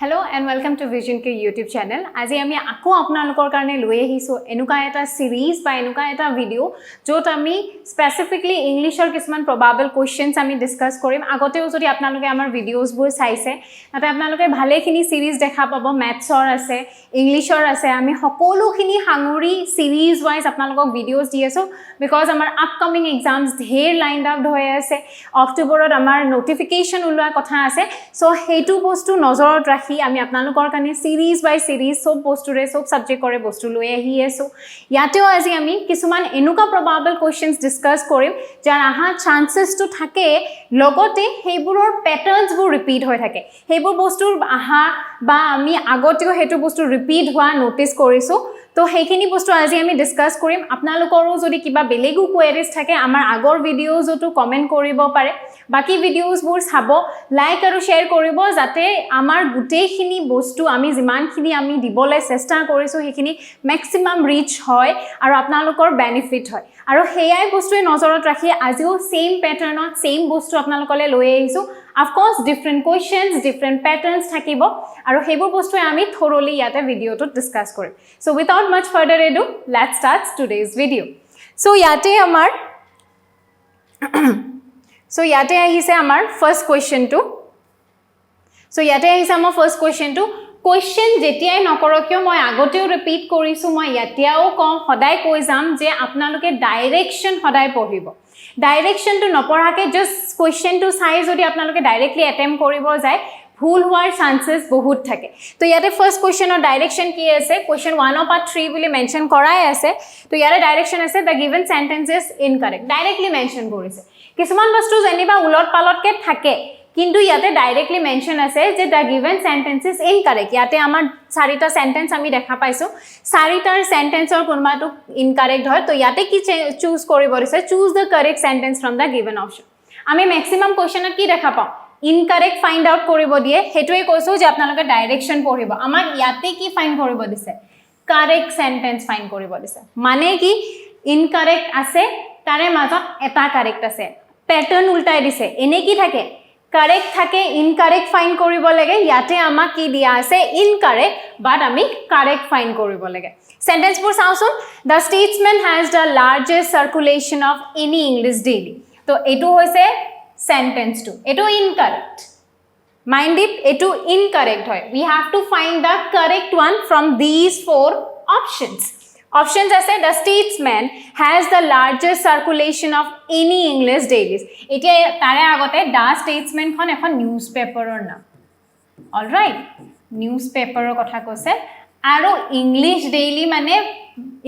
Hello and welcome to Vision K YouTube channel. আজি আমি আকৌ আপোনালোকৰ কাৰণে লৈ আহিছো এনুকা এটা সিৰিজ বা এনুকা এটা ভিডিও য'ত আমি স্পেসিফিকলি ইংলিশৰ কিছুমান প্ৰবাবল কোৱেশ্চনছ আমি ডিসকাস কৰিম আগতেও যদি আপোনালোকে আমাৰ ভিডিওছবোৰ চাইছে তাতে আপোনালোকে ভালেখিনি সিৰিজ দেখা পাব ম্যাথছৰ আছে ইংলিশৰ আছে আমি সকলোখিনি হাঙুৰি সিৰিজ ওয়াইজ আপোনালোকক ভিডিওছ দি আছো বিকজ আমাৰ আপকামিং এক্সামছ ঢেৰ লাইনড আপ হৈ আছে অক্টোবৰত আমাৰ নোটিফিকেশন ওলোৱা কথা আছে সো হেতু বস্তু নজৰত ৰাখি আমি আপোনালোকৰ কাৰণে সিৰিজ বাই সিৰিজ সব বস্তুৰে সব সাবজেক্টৰে বস্তু লৈ আহি আছো ইয়াতেও আজি আমি কিছুমান এনুকা প্ৰবাবল কোৱেশ্চনছ ডিসকাস কৰিম যাৰ আহা চান্সেছ টু থাকে লগতে হেইবোৰৰ প্যাটাৰ্নছ বোৰ ৰিপিট হৈ থাকে হেইবোৰ বস্তুৰ আহা বা আমি আগতেও হেতু বস্তু ৰিপিট হোৱা নোটিস কৰিছো তো হেখিনি বস্তু আজি আমি ডিসকাস কৰিম আপোনালোকৰো যদি কিবা বেলেগো কোৱেৰিজ থাকে আমাৰ আগৰ ভিডিওজটো কমেন্ট কৰিব পাৰে বাকি ভিডিওছবোৰ চাব লাইক আৰু শেয়াৰ কৰিব যাতে আমাৰ গুটেইখিনি বস্তু আমি যিমানখিনি আমি দিবলৈ চেষ্টা কৰিছো হেখিনি ম্যাক্সিমাম ৰিচ হয় আৰু আপোনালোকৰ বেনিফিট হয় আৰু হেয়াই বস্তুৱে নজৰত ৰাখি আজিও সেম প্যাটাৰ্নত সেম বস্তু আপোনালোকলৈ লৈ আহিছো of course different questions different patterns থাকিব আৰু হেবোৰ বস্তুৱে আমি thoroughly ইয়াতে ভিডিওটো ডিসকাস কৰিম so without much further ado let's start today's video so ইয়াতে আমাৰ so ইয়াতে আহিছে আমাৰ first question to so ইয়াতে আহিছে আমাৰ first question to question যেতিয়াই নকৰক কিয় মই আগতেও ৰিপিট কৰিছো মই ইয়াতেও কম সদায় কৈ যাম যে আপোনালোকে ডাইৰেকশন সদায় পঢ়িব direction two নপঢ়াকে just question two চাই যদি আপোনালোকে ডাইৰেক্টলি অ্যাটেম্প কৰিব যায় ভুল হোৱাৰ চান্সেছ বহুত থাকে তো ইয়াতে ফাৰ্স্ট কোৱেশ্চনৰ ডাইৰেকশন কি আছে কোৱেশ্চন 1 অফ 3 বুলি মেনশন কৰাই আছে তো ইয়াৰে ডাইৰেকশন আছে the given sentence is incorrect directly mention কৰিছে কিছুমান বস্তু জানিবা উলট পালটকে থাকে কিন্তু ইয়াতে ডাইৰেক্টলি মেনশন আছে যে the given sentence is incorrect ইয়াতে আমাৰ চাৰিটা সেন্টেন্স আমি দেখা পাইছো চাৰিটাৰ সেন্টেন্সৰ কোনবাটো ইনকাৰেক্ট হয় তো ইয়াতে কি চুজ কৰিব দিছে choose the correct sentence from the given option আমি ম্যাক্সিমাম কোৱেশ্চনত কি দেখা পাও ইনকাৰেক্ট ফাইন্ড আউট কৰিব দিয়ে হেতুৱে কৈছো যে আপোনালোকে ডাইৰেকশন পঢ়িব আমাৰ ইয়াতে কি ফাইন্ড কৰিব দিছে কাৰেক্ট সেন্টেন্স ফাইন্ড কৰিব দিছে মানে কি ইনকাৰেক্ট আছে তাৰে মাজত এটা কাৰেক্ট আছে প্যাটাৰ্ন উল্টাই দিছে এনে কি থাকে কাৰেক্ট থাকে ইনকাৰেক্ট ফাইন্ড কৰিব লাগে ইয়াতে আমাক কি দিয়া আছে ইনকাৰেক্ট বাট আমি কাৰেক্ট ফাইন্ড কৰিব লাগে সেন্টেন্স বোৰ চাওচোন the statesman has the largest circulation of any english daily তো এটো হৈছে সেন্টেন্স টু এটো ইনকারেক্ট মাইন্ড ইট এটো ইনকারেক্ট হয় we have to find the correct one from these four options Options আছে the statesman has the largest circulation of any English dailies এতিয়া তাৰে আগতে the statesman খন এখন নিউজপেপাৰৰ নাম all right নিউজপেপাৰৰ কথা কৈছে আৰু ইংলিশ ডেইলি মানে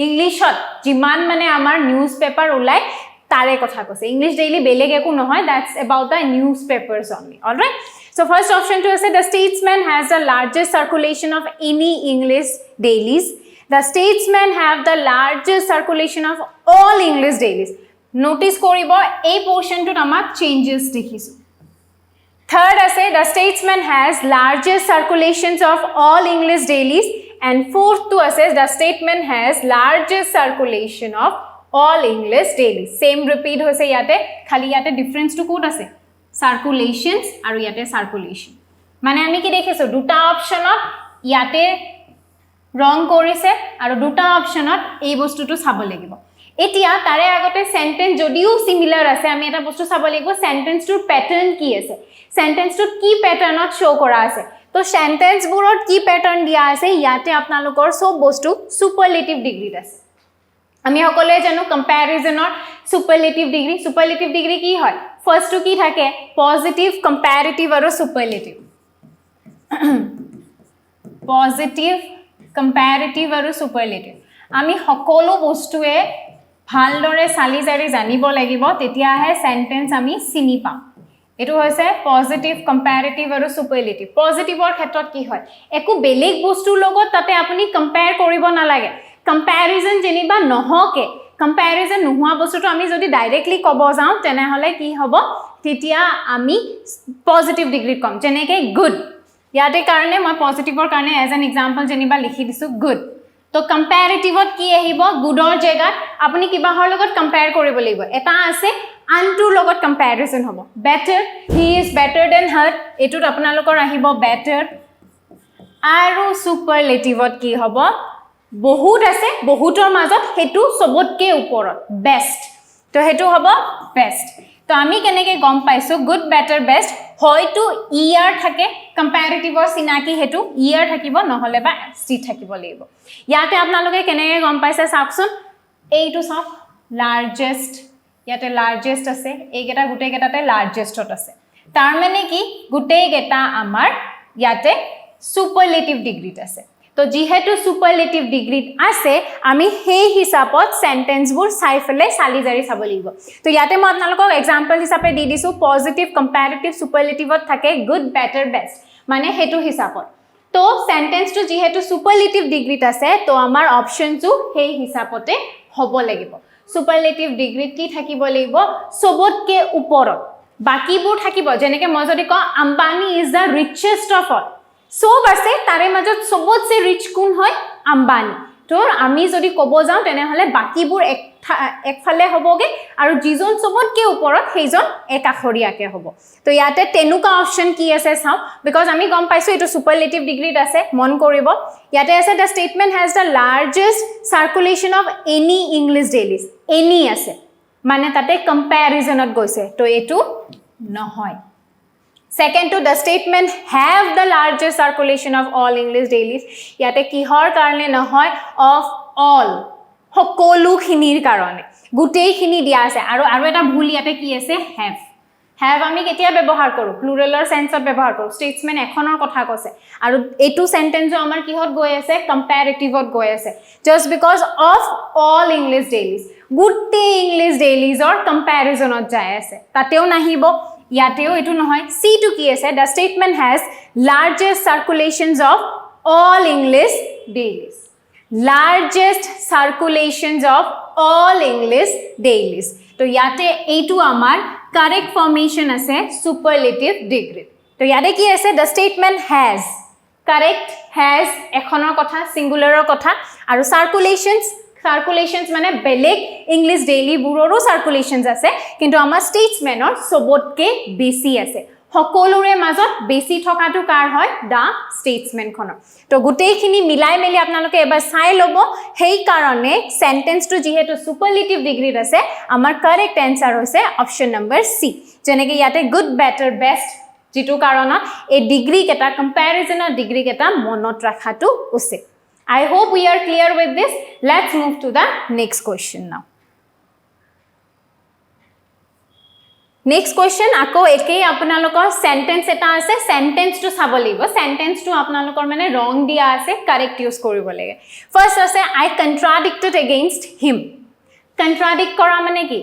ইংলিশত যিমান মানে আমাৰ নিউজপেপাৰ ওলাই তাৰে কথা কৈছে ইংলিশ ডেইলি বেলেগ একো নহয় that's about the newspapers only all right so first option to আছে the statesman has the largest circulation of any English dailies The statesmen have the largest circulation of all English dailies. Notice koribo a portion to namak changes dikhisu. Third ase the statesman has largest circulations of all English dailies and fourth to ase the statesman has largest circulation of all English dailies. Same repeat hoise yate khali yate difference to kot ase circulations aru yate circulation. Mane ami ki dekhisu duta optionot yate রং কৰিছে আৰু দুটা অপচনত এই বস্তুটো চাব লাগিব এতিয়া তাৰে আগতে সেন্টেন্স যদিও সিমিলাৰ আছে আমি এটা বস্তু চাব লাগিব সেন্টেন্সটোৰ প্যাটাৰ্ন কি আছে সেন্টেন্সটোত কি প্যাটাৰ্নত শো কৰা আছে তো সেন্টেন্সবোৰত কি প্যাটাৰ্ন দিয়া আছে ইয়াতে আপোনালোকৰ সব বস্তু সুপাৰলেটিভ ডিগ্ৰীত আছে আমি সকলোৱে জানো কম্পেৰিজনৰ সুপাৰলেটিভ ডিগ্ৰী কি হয় ফাৰ্স্টটো কি থাকে পজিটিভ কম্পেৰিটিভ আৰু সুপাৰলেটিভ পজিটিভ comparative আৰু superlative আমি সকলো বস্তুৱে ভালদৰে চালি জাৰি জানিব লাগিব তেতিয়াহে সেন্টেন্স আমি চিনি পাম এটো হৈছে পজিটিভ কম্পেৰিটিভ আৰু সুপাৰলেটিভ পজিটিভৰ ক্ষেত্ৰত কি হয় একো বেলেগ বস্তুৰ লগত তাতে আপুনি কম্পেয়াৰ কৰিব নালাগে কম্পেৰিজন যেনিবা নহকে কম্পেৰিজন নোহোৱা বস্তুটো আমি যদি ডাইৰেক্টলি ক'ব যাওঁ তেনেহলে কি হ'ব তেতিয়া আমি পজিটিভ ডিগ্ৰী কম যেনেকৈ গুড ইয়াতে কাৰণে মই পজিটিভৰ কাৰণে এজ এন এক্সাম্পল যেনিবা লিখি দিছো গুড তো কম্পেৰিটিভত কি আহিব গুডৰ জায়গাত আপুনি কিবাহৰ লগত কম্পেয়াৰ কৰিব লাগিব এটা আছে আনটোৰ লগত কম্পেৰিজন হ'ব better he is better than her এটুত আপোনালোকৰ আহিব বেটাৰ আৰু সুপাৰলেটিভত কি হ'ব বহুত আছে বহুতৰ মাজত হেতু সবতকে ওপৰত বেষ্ট তো হেতু হ'ব বেষ্ট তো আমি কেনেকৈ গম পাইছো গুড বেটাৰ বেষ্ট হয়তো ইয়াৰ থাকে কম্পাৰেটিভৰ চিনাকি হেতু ইয়াৰ থাকিব নহলে বা সি থাকিব লাগিব ইয়াতে আপোনালোকে কেনেকৈ গম পাইছে চাওকচোন এইটো চাওক লাৰ্জেষ্ট ইয়াতে লাৰ্জেষ্ট আছে এইকেইটা গোটেইকেইটাতে লাৰ্জেষ্টত আছে তাৰ মানে কি গোটেইকেইটা আমাৰ ইয়াতে সুপাৰলেটিভ ডিগ্ৰীত আছে তো যিহেতু সুপাৰলেটিভ ডিগ্ৰীত আছে আমি সেই হিচাপত সেন্টেন্সবোৰ চাই ফেলে চালি জাৰি চাব লাগিব তো ইয়াতে মই আপোনালোকক এক্সাম্পল হিচাপে দি দিছো পজিটিভ কম্পাৰেটিভ সুপাৰলেটিভত থাকে গুড বেটাৰ বেষ্ট মানে হেতু হিচাপত তো সেন্টেন্সটো যিহেতু সুপাৰলেটিভ ডিগ্ৰীত আছে তো আমাৰ অপচনটো সেই হিচাপতে হ'ব লাগিব সুপাৰলেটিভ ডিগ্ৰীত কি থাকিব লাগিব সবতকে ওপৰত বাকিবোৰ থাকিব যেনেকৈ মই যদি কওঁ Ambani is the richest of all সব আছে তাৰে মাজত সবতছে ৰিচ কোন হয় আম্বানী তো আমি যদি ক'ব যাওঁ তেনেহলে বাকিবোৰ একফালে হ'বগে আৰু যিজন সবতকে ওপৰত সেইজন একাখৰীয়াকে হ'ব তো ইয়াতে তেনুকা অপচন কি আছে চাও বিকজ আমি গম পাইছো এটো সুপাৰলেটিভ ডিগ্ৰীত আছে মন কৰিব ইয়াতে আছে the statement has the largest circulation of any English dailies any আছে মানে তাতে কম্পেৰিজনত গৈছে তো এটো নহয় Second to the statement have the largest circulation of all English dailies. Yate kihor karone nohoy of all. Hokolu khinir karone. Gutei khini dia ase. Aru eta bhul yate ki ase have. Have ami ketia byabohar koru pluraler sense ot byabohar koru statement ekhonor kotha kose. Aru etu sentence jo amar kihot goi ase comparative ot goi ase. Just because of all English dailies. Gutei English dailies or comparison ot jai ase. Tateo nahibo ইয়াতেও এটো নহয় সি two কি আছে the statement has largest circulations of all English dailies largest circulations of all English dailies তো ইয়াতে এইটো আমাৰ correct formation আছে সুপাৰলেটিভ ডিগ্ৰি তো ইয়াতে কি আছে the statement has correct has এখনৰ কথা সিঙ্গুলাৰৰ কথা আৰু circulations মানে বেলেগ ইংলিশ ডেইলি বুৰৰো সাৰ্কুলেশনস আছে কিন্তু আমাৰ স্টেটসম্যানৰ সবতকে বেছি আছে সকলোৰে মাজত বেছি থকাটো কাৰ হয় দা স্টেটসম্যান খনৰ তো গুটেইখিনি মিলাই মেলি আপোনালোকে এবাৰ চাই লব হেই কাৰণে সেন্টেন্সটো যেহেতু সুপাৰলেটিভ ডিগ্ৰীত আছে আমাৰ কাৰেক্ট আনসাৰ হৈছে অপচন নম্বৰ সি যেনেকৈ ইয়াতে গুড বেটাৰ বেষ্ট যেটো কাৰণত এই ডিগ্ৰী কেটা কম্পেৰিজনৰ ডিগ্ৰী কেটা মনত ৰাখাটো উচিত I hope we are clear with this. Let's move to the next question now. Next question, ako ekei apnalokor sentence eta ase sentence to sabo laibo sentence to apnalokor mane wrong dia ase correct use koribo lage. First ase I contradicted against him. Contradict kora mane ki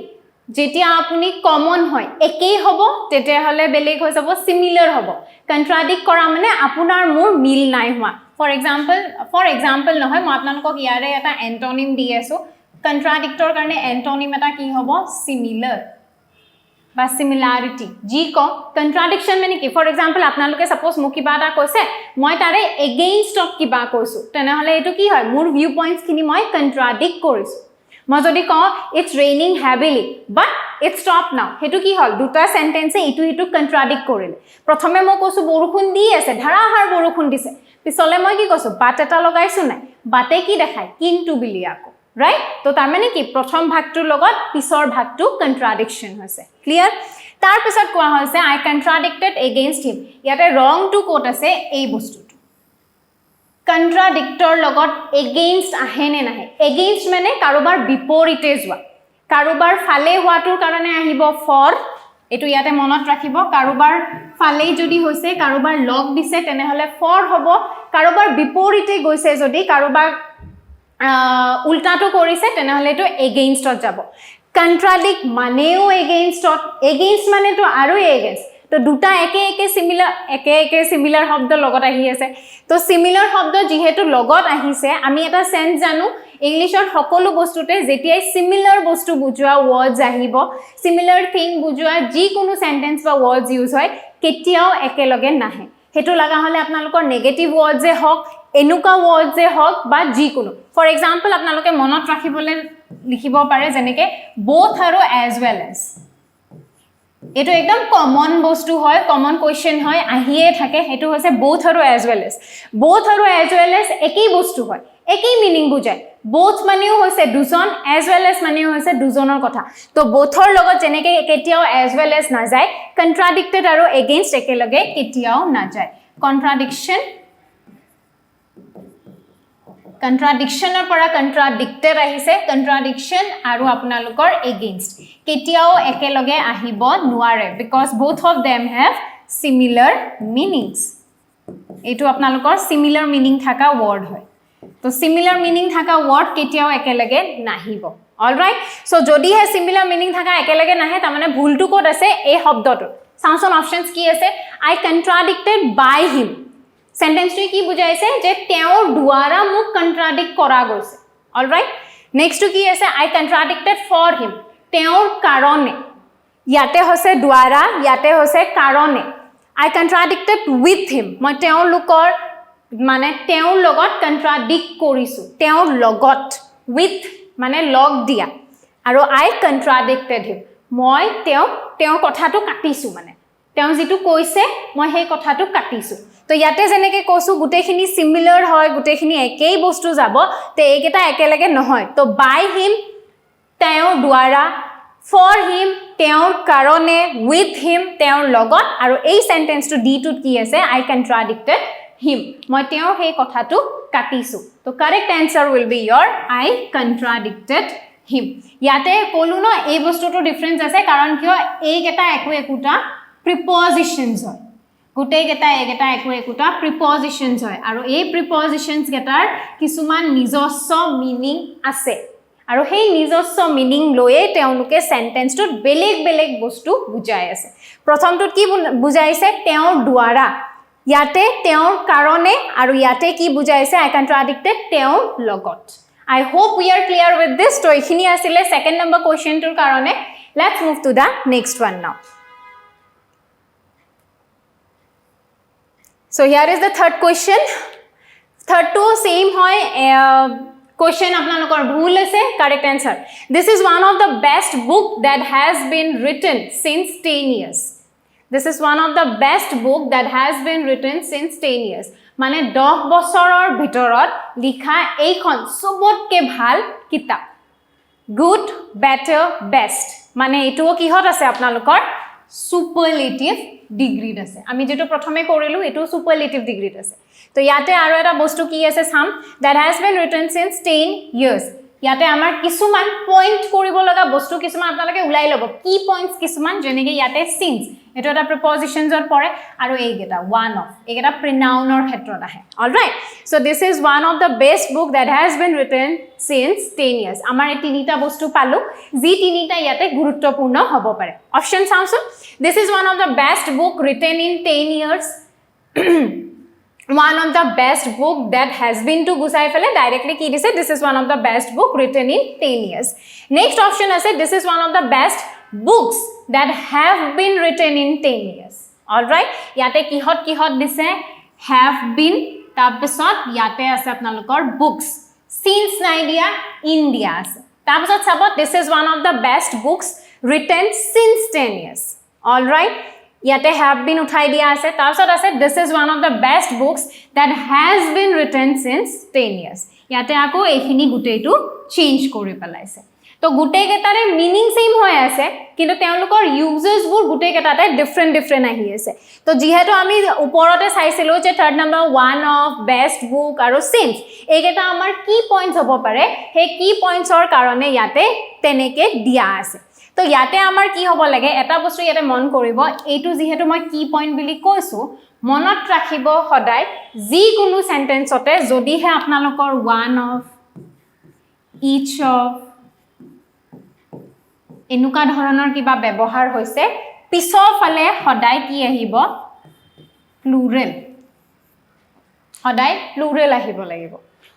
jetia apuni common hoy ekei hobo tetia hole beleg hoi jabo similar hobo. Contradict kora mane apunar mur mil nai hoa. For example নহয় মই আপোনালোকক ইয়াৰে এটা antonym দি আছো কন্ট্ৰাডিক্টৰ কাৰণে antonym এটা কি হ'ব সিমিলাৰ বা সিমিলাৰিটি জি ক কন্ট্ৰাডিকশন মানে কি ফৰ এক্সাম্পল আপোনালোকে সাপোজ মোক কিবা এটা কৈছে মই তাৰে এগেইনষ্ট অফ কিবা কৈছো তেনেহলে এটো কি হয় মোৰ ভিউ পইণ্টছ খিনি মই কন্ট্ৰাডিক্ট কৰিছো মই যদি কওঁ it's raining heavily but it stop নাও হেতু কি হল দুটা সেন্টেন্সে ইটু ইটু কন্ট্ৰাডিক্ট কৰিলে প্ৰথমে মই কৈছো বৰষুণ দি আছে ধাৰাহাৰ বৰষুণ দিছে পিছলে মই কি কৈছো বাট এটা লগাইছো নাই বাটে কি দেখায় কিন্তু বিলি আকো রাইট তো তাৰ মানে কি প্ৰথম ভাগটোৰ লগত পিছৰ ভাগটো কন্ট্ৰাডিকশন হৈছে ক্লিয়াৰ তাৰ পিছত কোৱা হৈছে আই কন্ট্ৰাডিক্টেড এগেইনষ্ট হিম ইয়াতে ৰং টু কোট আছে এই বস্তুটো কন্ট্ৰাডিক্টৰ লগত এগেইনষ্ট আহে নে নাহে এগেইনষ্ট মানে কাৰোবাৰ বিপৰীতে যোৱা কাৰোবাৰ ফালে হোৱাটোৰ কাৰণে আহিব ফৰ এটো ইয়াতে মনত ৰাখিব কাৰোবাৰ ফালেই যদি হৈছে কাৰোবাৰ লগ দিছে তেনেহলে ফৰ হ'ব কাৰোবাৰ বিপৰীতে গৈছে যদি কাৰোবাৰ উল্টাটো কৰিছে তেনেহলে এটো এগেইনষ্টত যাব কন্ট্ৰাডিক্ট মানেও এগেইনষ্ট মানেটো আৰু এগেইনষ্ট তো দুটা একে সিমিলাৰ শব্দ লগত আহি আছে তো সিমিলাৰ শব্দ যেহেতু লগত আহিছে আমি এটা সেন্স জানো ইংলিশৰ সকলো বস্তুতে যেতিয়াই সিমিলাৰ বস্তু বুজোৱা ওয়াৰ্ডস আহিব সিমিলাৰ থিং বুজোৱা যি কোনো সেন্টেন্স বা ওয়াৰ্ডস ইউজ হয় কেতিয়াও একেলগে নাহে হেতু লাগা হলে আপোনালোকৰ নেগেটিভ ওয়াৰ্ডস এ হক এনুকা ওয়াৰ্ডস এ হক বা যি কোনো ফৰ এক্সাম্পল আপোনালোকে মনত ৰাখিবলৈ লিখিব পাৰে যেনেকৈ both আৰু as well as এটো একদম কমন বস্তু হয় কমন কোৱেশ্চন হয় আহিয়ে থাকে হেতু হৈছে both আৰু as well as একই বস্তু হয় একই মিনিং বুজায় both মানেও হৈছে দুজন as well as মানেও হৈছে দুজনৰ কথা তো bothৰ লগত যেনেকৈ কেতিয়াও as well as না যায় কন্ট্ৰাডিক্টেড আৰু এগেইনষ্ট একেলগে কেতিয়াও না যায় কন্ট্ৰাডিকশনৰ পৰা কন্ট্ৰাডিক্টেড আহিছে কন্ট্ৰাডিকশন আৰু আপোনালোকৰ এগেইনষ্ট কেতিয়াও একেলগে আহিব নোৱাৰে because both of them have similar meanings এটো আপোনালোকৰ similar meaning থাকা word হয় তো similar meaning থাকা word কেতিয়াও একেলগে নাহিব অলৰাইট সো যদি হে similar meaning থাকা একেলগে নাহে তাৰ মানে ভুলটো ক'ত আছে এই শব্দটো সাউন্ডস অপশনস কি আছে I contradicted by him সেন্টেন্সটো কি বুজাইছে যে তেওঁৰ দ্বাৰা মোক কন্ট্ৰাডিক্ট কৰা গৈছে অলৰাইট নেক্সট কি আছে I contradicted for him তেওঁৰ কাৰণে ইয়াতে হৈছে দ্বাৰা ইয়াতে হৈছে কাৰণে I contradicted with him মই তেওঁৰ লোকৰ মানে তেওঁৰ লগত কন্ট্ৰাডিক্ট কৰিছো তেওঁৰ লগত with মানে লগ দিয়া আৰু I contradicted him মই তেওঁৰ কথাটো কাটিছো মানে তেওঁ যেটো কৈছে মই সেই কথাটো কাটিছো তো ইয়াতে যেনেকৈ কৈছো গুটেখিনি সিমিলাৰ হয় গুটেখিনি একেই বস্তু যাব তে এইকেটা একেলগে নহয় তো বাই হিম তেওঁৰ দ্বাৰা ফৰ হিম তেওঁৰ কাৰণে উইথ হিম তেওঁৰ লগত আৰু এই সেন্টেন্সটো ডি টুত কি আছে আই কন্ট্ৰাডিক্টেড হিম মই তেওঁৰ সেই কথাটো কাটিছো তো correct answer will be your I contradicted him ইয়াতে কলো ন এই বস্তুটো ডিফাৰেন্স আছে কাৰণ কিয় এইকেটা একোটা প্ৰিপজিশনস হয় গুটেই গেটা এগেটা একোটা প্ৰিপজিশনস হয় আৰু এই প্ৰিপজিশনস গেটাৰ কিছুমান নিজস্ব মিনিং আছে আৰু সেই নিজস্ব মিনিং লয়ে তেওঁলোকে সেন্টেন্সটোত বেলেগ বস্তু বুজাই আছে প্ৰথমটোত কি বুজাইছে তেওঁৰ দ্বাৰা ইয়াতে তেওঁৰ কাৰণে আৰু ইয়াতে কি বুজাইছে আই কন্ট্ৰাডিক্টেড তেওঁৰ লগত I hope we are clear with this তো এখিনি আছিল সেকেন্ড নম্বৰ কোৱেশ্চনটোৰ কাৰণে let's move to the next one now So here is the third question. Third to same hoy question apnalokor bhul ase correct answer. This is one of the best book that has been written since 10 years. This is one of the best book that has been written since 10 years. Mane 10 bosoror bhitorot likha eikhon sobotke bhal kitab. Good, better, best. Mane etuo kihot ase apnalokor superlative degree আছে আমি যেটো প্ৰথমে কৰিলো এটো সুপাৰলেটিভ degree আছে তো ইয়াতে আৰু এটা বস্তু কি আছে সাম that has been written since 10 years ইয়াতে আমাৰ কিছুমান পইণ্ট কৰিব লগা বস্তু কিছুমান আপোনালোকে উলাই লব কি পইণ্টস কিছুমান যেনেকৈ ইয়াতে since এটো এটা প্ৰিপজিশনছৰ পৰে আৰু এইগেটা one of এইগেটা প্ৰোনাউনৰ ক্ষেত্ৰত আহে alright so this is one of the best book that has been written since 10 years আমাৰ এই তিনিটা বস্তু পালো যি তিনিটা ইয়াতে গুৰুত্বপূৰ্ণ হ'ব পাৰে অপশন চাওঁচোন this is one of the best book written in 10 years one of the best book that has been to gusai fele directly ki dise this is one of the best book written in 10 years next option ase this is one of the best books that have been written in 10 years all right yate kihot dise have been tar pisot yate ase apnalokor books since idea india ase tar pisot sabot this is one of the best books written since 10 years all right yate have been uthai dia ase tar pisot ase this is one of the best books that has been written since 10 years yate ako ekhini guteitu change kori pelaise তো গুটে গেটাৰে meaning same হৈ আছে কিন্তু তেওঁলোকৰ uses বোৰ গুটে গেটাতে different আহি আছে তো যেহেতু আমি ওপৰতে চাইছিলো যে third number one of best book আৰু সিন্স এইগেটা আমাৰ কি পইণ্টস হ'ব পাৰে সেই কি পইণ্টছৰ কাৰণে ইয়াতে তেনেকে দিয়া আছে তো ইয়াতে আমাৰ কি হ'ব লাগে এটা বস্তু ইয়াতে মন কৰিব এইটো যেহেতু মই কি পইণ্ট বুলি কৈছো মনত ৰাখিব সদায় যি কোনো সেন্টেন্সতে যদিহে আপোনালোকৰ ওয়ান অফ ইচ অফ এনুকা ধৰণৰ কিবা ব্যৱহাৰ হৈছে পিছৰ ফালে সদায় কি আহিব প্লুৰেল সদায় প্লুৰেল আহিব লাগিব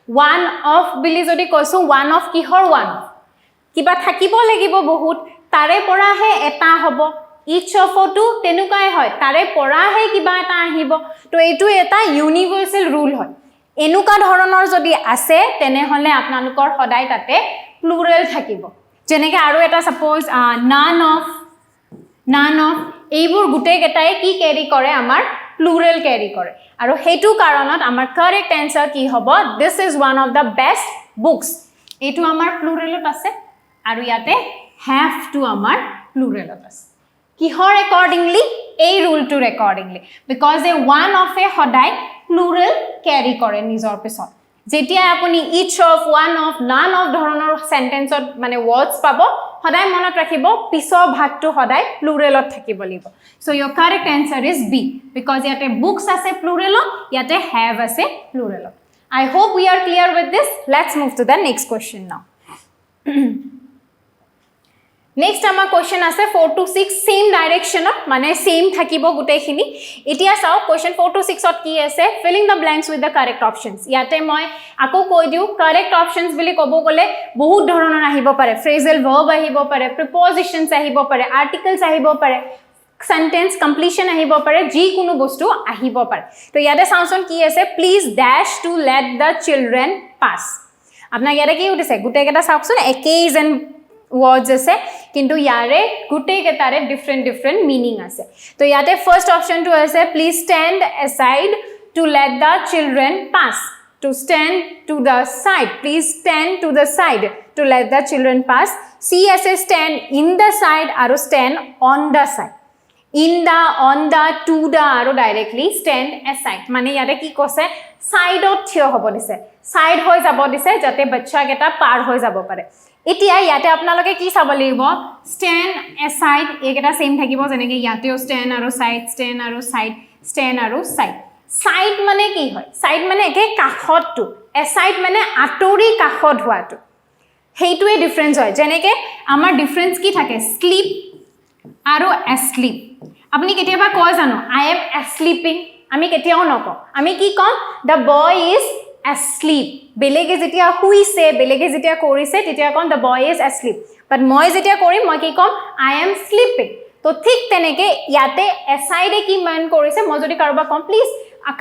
ওয়ান অফ বুলি যদি কৈছো ওয়ান অফ কিহৰ ওয়ান কিবা থাকিব লাগিব বহুত তাৰে পৰাহে এটা হ'ব ইচ অফটো তেনুকাই হয় তাৰে পৰাহে কিবা এটা আহিব তো এইটো এটা ইউনিভাৰ্সাল ৰুল হয় এনুকা ধৰণৰ যদি আছে তেনেহলে আপোনালোকৰ সদায় তাতে প্লুৰেল থাকিব যেনেকৈ আৰু এটা suppose none of none of এইবোৰ গুটে কেটাই কি ক্যাৰি কৰে আমাৰ প্লুৰেল ক্যাৰি কৰে আৰু হেতু কাৰণত আমাৰ কাৰেক্ট আনসাৰ কি হ'ব this is one of the best books এটো আমাৰ প্লুৰেলত আছে আৰু ইয়াতে have to আমাৰ প্লুৰেলত আছে কিহৰ accordingly এই ৰুলটোৰ accordingly because a one of a সদায় প্লুৰেল ক্যাৰি কৰে নিজৰ পিছত যেতিয়া আপুনি each of one of none of ধৰণৰ সেন্টেন্সত মানে words পাব সদায় মনত ৰাখিব পিছৰ ভাগটো সদায় প্লুৰেলত থাকিব লাগিব so your correct answer is b because ইয়াতে books আছে প্লুৰেলত ইয়াতে have আছে প্লুৰেলত I hope we are clear with this let's move to the next question now Next আমাৰ question আছে 4 to 6 same direction মানে same থাকিব গুটেখিনি এতিয়া চাও question 4 to 6 ত কি আছে filling the blanks with the correct options ইয়াতে মই আকৌ কৈ দিও correct options বুলি কব গলে বহুত ধৰণৰ আহিব পাৰে phrasal verb আহিব পাৰে prepositions আহিব পাৰে articles আহিব পাৰে sentence completion আহিব পাৰে যি কোনো বস্তু আহিব পাৰে তো ইয়াতে চাওঁচোন কি আছে please dash to let the children pass আপোনাক ইয়াতে কি উঠিছে গুটে কেটা চাওকচোন একেই যেন words আছে কিন্তু ইয়াৰে গুটে কেটাৰে different meaning আছে তো ইয়াতে first option to আছে please stand aside to let the children pass to stand to the side please stand to the side to let the children pass c আছে stand in the side আৰু stand on the side in the on the to the আৰু directly stand aside মানে ইয়াতে কি কৈছে সাইডত থিয় হ'ব দিছে সাইড হৈ যাব দিছে যাতে বাচ্চা কেটা পাৰ হৈ যাব পাৰে এতিয়া ইয়াতে আপোনালোকে কি চাব লাগিব stand aside একেটা সেম থাকিব যেনেকৈ ইয়াতেও stand আৰু side side মানে কি হয় side মানে একে কাখতটো aside মানে আতৰি কাখত হোৱাটো হেইটোৱে ডিফাৰেন্স হয় যেনেকৈ আমাৰ ডিফাৰেন্স কি থাকে sleep আৰু asleep আপুনি কেতিয়াবা কয় জানো I am sleeping আমি কেতিয়াও নকওঁ আমি কি কম the boy is asleep বেলেগে যেতিয়া হুইছে বেলেগে যেতিয়া কৰিছে তেতিয়া কম the boy is asleep but মই যেতিয়া কৰিম মই কি কম I am sleeping তো ঠিক তেনেকে ইয়াতে aside কি মান কৰিছে মই যদি কাৰোবা কম please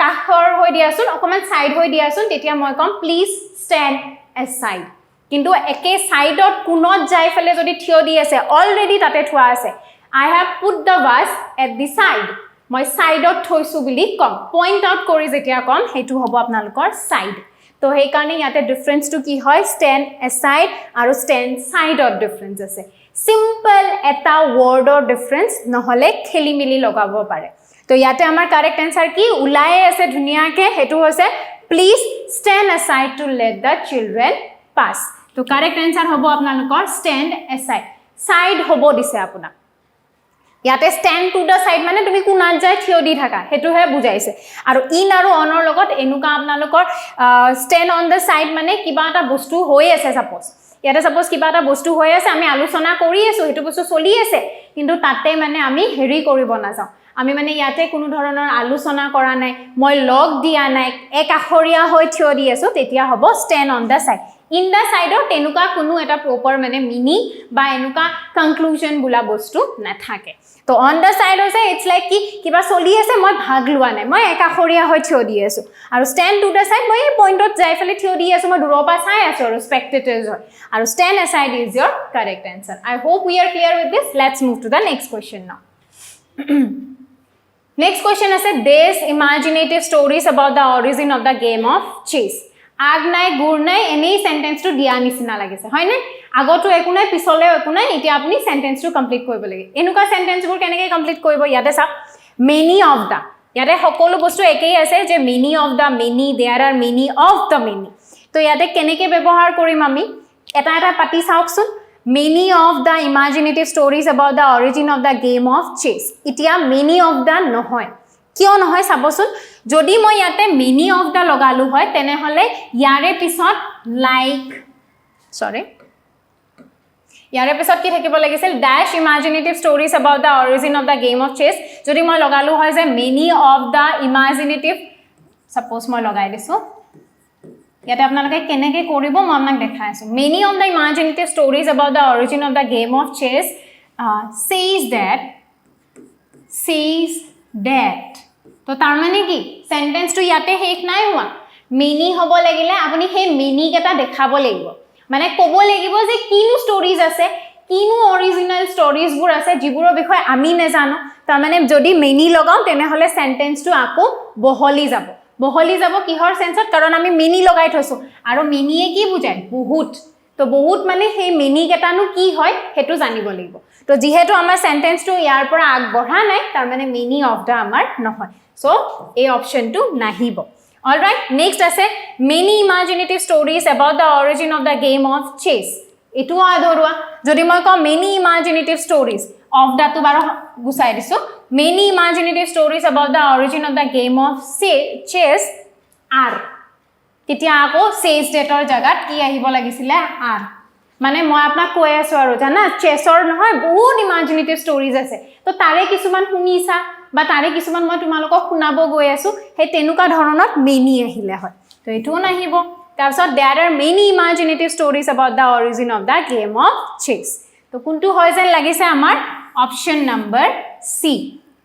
কাখৰ হৈ দিয়াছোন অকমান সাইড হৈ দিয়াছোন তেতিয়া মই কম please stand aside কিন্তু একে সাইডত কোনত যাই ফেলে যদি থিয় দি আছে অলৰেডি তাতে থোৱা আছে I have put the vase at the side মই সাইডত থৈছো বুলি কম পয়েন্ট আউট কৰি যেতিয়া কম হেতু হ'ব আপোনালোকৰ সাইড তো হেই কাৰণে ইয়াতে ডিফাৰেন্স টু কি হয় stand aside আৰু stand side অফ ডিফাৰেন্স আছে সিম্পল এটা ওয়াৰ্ডৰ ডিফাৰেন্স নহলে খেলি মিলি লগাব পাৰে তো ইয়াতে আমাৰ কারেক্ট আনসার কি উলাই আছে ধুনিয়াকে হেতু হৈছে please stand aside to let the children pass তো কারেক্ট আনসার হ'ব আপোনালোকৰ stand aside side হ'ব দিছে আপোনাক ইয়াতে stand to the side মানে তুমি কোনাত যায় থিয় দি থাকা হেতুহে বুজাইছে আৰু ইন আৰু অনৰ লগত এনুকা আপোনালোকৰ stand on the side মানে কিবা এটা বস্তু হৈ আছে সাপোজ ইয়াতে সাপোজ কিবা এটা বস্তু হৈ আছে আমি আলোচনা কৰি আছো হেতু বস্তু চলি আছে কিন্তু তাতে মানে আমি হেৰি কৰিব না যাও আমি মানে ইয়াতে কোনো ধৰণৰ আলোচনা কৰা নাই মই লগ দিয়া নাই এক আখৰীয়া হৈ থিয় দি আছো তেতিয়া হ'ব stand on the side in the side of tenuka কোনো এটা proper মানে meaning বা এনুকা conclusion বুলা বস্তু না থাকে তো on the side হৈছে it's like কি কিবা চলি আছে মই ভাগ লোৱা নাই মই একাখৰীয়া হৈ থিয় দি আছো আৰু stand to the side মই পইণ্টত যাই ফেলে থিয় দি আছো মই দূৰৰ পৰা চাই আছো আৰু spectators হয় আৰু stand aside is your correct answer I hope we are clear with this let's move to the next question now next question is this imaginative stories about the origin of the game of chess আগ নাই গুৰ নাই any সেন্টেন্সটো দিয়া নিচিনা লাগিছে হয়নে আগতো একো নাই পিছলে একো নাই এতিয়া আপুনি সেন্টেন্সটো কমপ্লিট কৰিব লাগে এনুকা সেন্টেন্সবোৰ কেনেকৈ কমপ্লিট কৰিব ইয়াতে চাওক many of the ইয়াতে সকলো বস্তু একেই আছে যে many of the many there are many of the many তো ইয়াতে কেনেকৈ ব্যৱহাৰ কৰিম আমি এটা এটা পাতি চাওকচোন many of the imaginative stories about the origin of the game of chess এতিয়া many of the নহয় কিয় নহয় চাবচোন যদি মই ইয়াতে many of the লগালো হয় তেনে হলে ইয়াৰে পিছত লাইক সৰি ইয়াৰে পিছত কি থাকিব লাগিছিল dash imaginative stories about the origin of the game of chess যদি মই লগালো হয় যে many of the imaginative suppose মই লগাই দিছো ইয়াতে আপোনালোকে কেনেকৈ কৰিব মই আপোনাক দেখাই আছো many of the imaginative stories about the origin of the game of chess says that তো তাৰ মানে কি সেন্টেন্সটো ইয়াতে হেক নাই হোৱা many হ'ব লাগিলে আপুনি হে many কেটা দেখাব লাগিব মানে ক'ব লাগিব যে কিনো ষ্টৰীজ আছে কিনো অৰিজিনাল ষ্টৰিজবোৰ আছে যিবোৰৰ বিষয়ে আমি নেজানো তাৰমানে যদি মেনি লগাও তেনেহলে সেন্টেন্সটো আকৌ বহলি যাব কিহৰ সেন্সত কাৰণ আমি মেনি লগাই থৈছো আৰু মেনিয়ে কি বুজায় বহুত তো বহুত মানে সেই মেনি কেটানো কি হয় হেতু জানিব লাগিব তো যেহেতু আমাৰ সেন্টেন্সটো ইয়াৰ পৰা আগবঢ়া নাই তাৰমানে মেনি অফ দা আমাৰ নহয় সো এই অপশনটো নাহিব অলৰাইট নেক্সট আছে many imaginative stories about the origin of the game of chess এটো আধৰুৱা যদি মই কম many imaginative stories of the তো বাৰ গুছাই দিছো many imaginative stories about the origin of the game of chess আৰ তেতিয়া আকৌ চেছ ডেটৰ জাগাত কি আহিব লাগিছিলে আৰ মানে মই আপোনাক কৈ আছো আৰু জানা চেছৰ নহয় বহুত ইমাজিনেটিভ ষ্টৰিজ আছে তো তাৰে কিছুমান শুনিছা বা তাৰে কিছুমান মই তোমালোকক শুনাব গৈ আছো হে তেনুকা ধৰণত মেনি আহিলে হয় তো এটো নাহিব তাৰছত there are many imaginative stories about the origin of the game of chess তো কোনটো হয় যেন লাগিছে আমাৰ অপশন নম্বৰ সি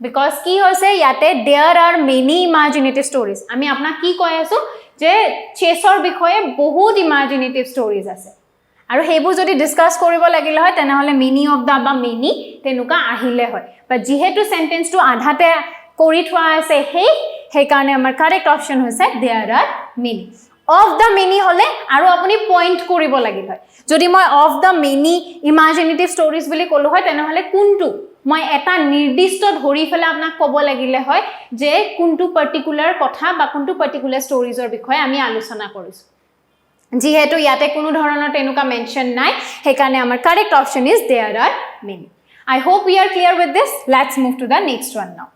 বিকজ কি হৈছে ইয়াতে there are many imaginative stories আমি আপোনাক কি কৈ আছো যে চেছৰ বিষয়ে বহুত ইমাজিনেটিভ ষ্টৰিজ আছে আৰু হেবু যদি ডিসকাস কৰিব লাগিলে হয় তেনেহলে মেনি অফ দা বা মেনি তেনুকা আহিলে হয় বা যেহেতু সেন্টেন্সটো আধাতে কৰি থোৱা আছে সেই কাৰণে আমাৰ কাৰেক্ট অপশন হৈছে there are many of the many হলে আৰু আপুনি পইণ্ট কৰিব লাগিল হয় যদি মই of the many imaginative stories বুলি কলো হয় তেনেহলে কোনটো মই এটা নিৰ্দিষ্ট ধৰি ফেলে আপোনাক ক'ব লাগিলে হয় যে কোনটো পাৰ্টিকুলাৰ কথা বা কোনটো পাৰ্টিকুলাৰ ষ্টৰিজৰ বিষয়ে আমি আলোচনা কৰিছো যেহেতু ইয়াতে কোনো ধৰণৰ তেনুকা মেনশন নাই সেই কাৰণে আমাৰ correct option is there are many I hope we are clear with this let's move to the next one now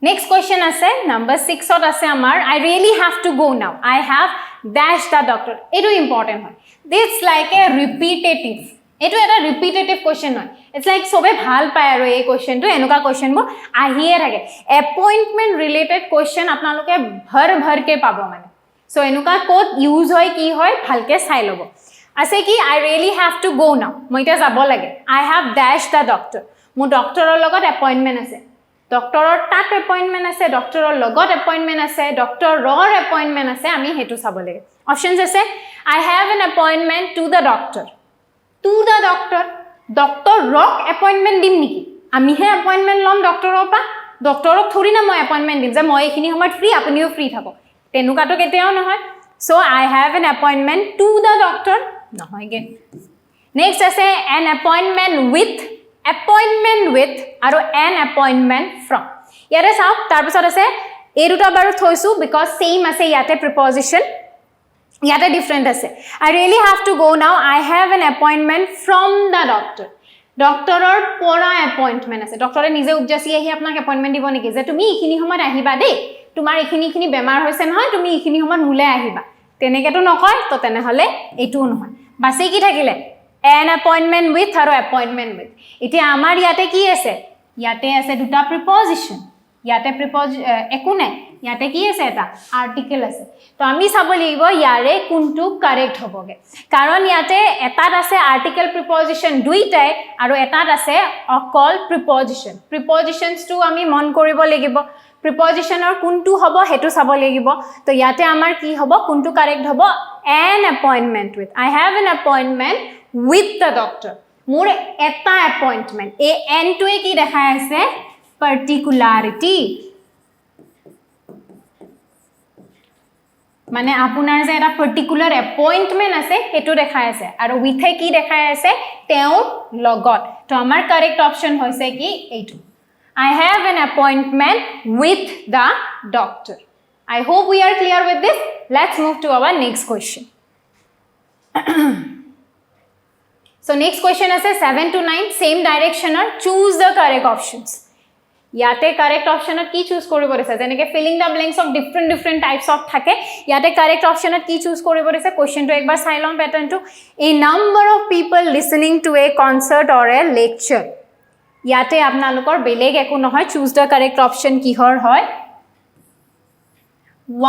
Next question আছে number 6 ত আছে আমাৰ I really have to go now I have dash the doctor এটো important হয় this like a repetitive এটো এটা repetitive question হয় it's like সবে ভাল পায় আৰু এই কোৱেশ্চনটো এনুকা কোৱেশ্চনবোৰ আহিয়ে থাকে appointment related question আপোনালোকে ভৰ পাব মানে সো এনুকা কোড ইউজ হয় কি হয় ভালকে চাই লব আছে কি I really have to go now মই এটা যাব লাগে I have dash the doctor মোৰ ডক্টৰৰ লগত এপইন্টমেন্ট আছে ডক্টৰৰ তাত এপইন্টমেন্ট আছে ডক্টৰৰ লগত এপইন্টমেন্ট আছে ডক্টৰৰ এপইন্টমেন্ট আছে আমি হেতু চাব লাগে অপশনস আছে I have an appointment to the doctor ডক্টৰক এপইন্টমেন্ট দিম নেকি আমি হে এপইন্টমেন্ট লম ডক্টৰৰ পা ডক্টৰক থৰি না মই এপইন্টমেন্ট দিম যে মই এখিনি সময়ত ফ্ৰী আপুনিও ফ্ৰী থাকক তেনুকাটো কেতিয়াও নহয় so I have an appointment to the doctor নহয়গে next আছে an appointment with আৰু an appointment from ইয়াৰে চাওক তাৰ পিছত আছে এই দুটা বাৰু থৈছো because same আছে ইয়াতে preposition ইয়াতে different আছে I really have to go now I have an appointment from the doctor ডক্টৰৰ পৰা এপইন্টমেন্ট আছে ডক্টৰে নিজে উপজাসি আহি আপোনাক এপইন্টমেন্ট দিব নেকি যে তুমি ইখিনি সময়ত আহিবা দেই তোমাৰ ইখিনি বেমাৰ হৈছে নহয় তুমি ইখিনি সময়ত মুলে আহিবা তেনেকেটো নকয় তো তেনেহলে এটোও নহয় বাসি কি থাকিলে an appointment with আৰু appointment with এতিয়া আমাৰ ইয়াতে কি আছে ইয়াতে আছে দুটা preposition ইয়াতে একো নাই ইয়াতে কি আছে এটা আৰ্টিকেল আছে তো আমি চাব লাগিব ইয়াৰে কোনটো কাৰেক্ট হবগে কাৰণ ইয়াতে এটাত আছে আৰ্টিকেল preposition দুইটাই আৰু এটাত আছে অকল prepositions টো আমি মন কৰিব লাগিব prepositionৰ কোনটো হ'ব হেতু চাব লাগিব তো ইয়াতে আমাৰ কি হ'ব কোনটো কাৰেক্ট হ'ব an appointment with I have an appointment with the doctor মোৰ এটা এপইন্টমেন্ট এই n টোৱে কি দেখাই আছে particularity মানে আপোনাৰ যে এটা পাৰ্টিকুলাৰ এপইন্টমেন্ট আছে হেতু দেখাই আছে আৰু উইথে কি দেখাই আছে তেও লগত তো আমাৰ কাৰেক্ট অপশন হৈছে কি এইটো I have an appointment with the doctor I hope we are clear with this let's move to our next question So next question is 7 to 9 same direction or choose the correct options. ইয়াতে correct option কি choose কৰিব দিছে যেনেকে filling the blanks of different types of থাকে ইয়াতে correct option কি choose কৰিব দিছে question টো একবাৰ চাই লম pattern টো a number of people listening to a concert or a lecture ইয়াতে আপোনালোকৰ বেলেগ একো নহয় choose the correct option কিহৰ হয়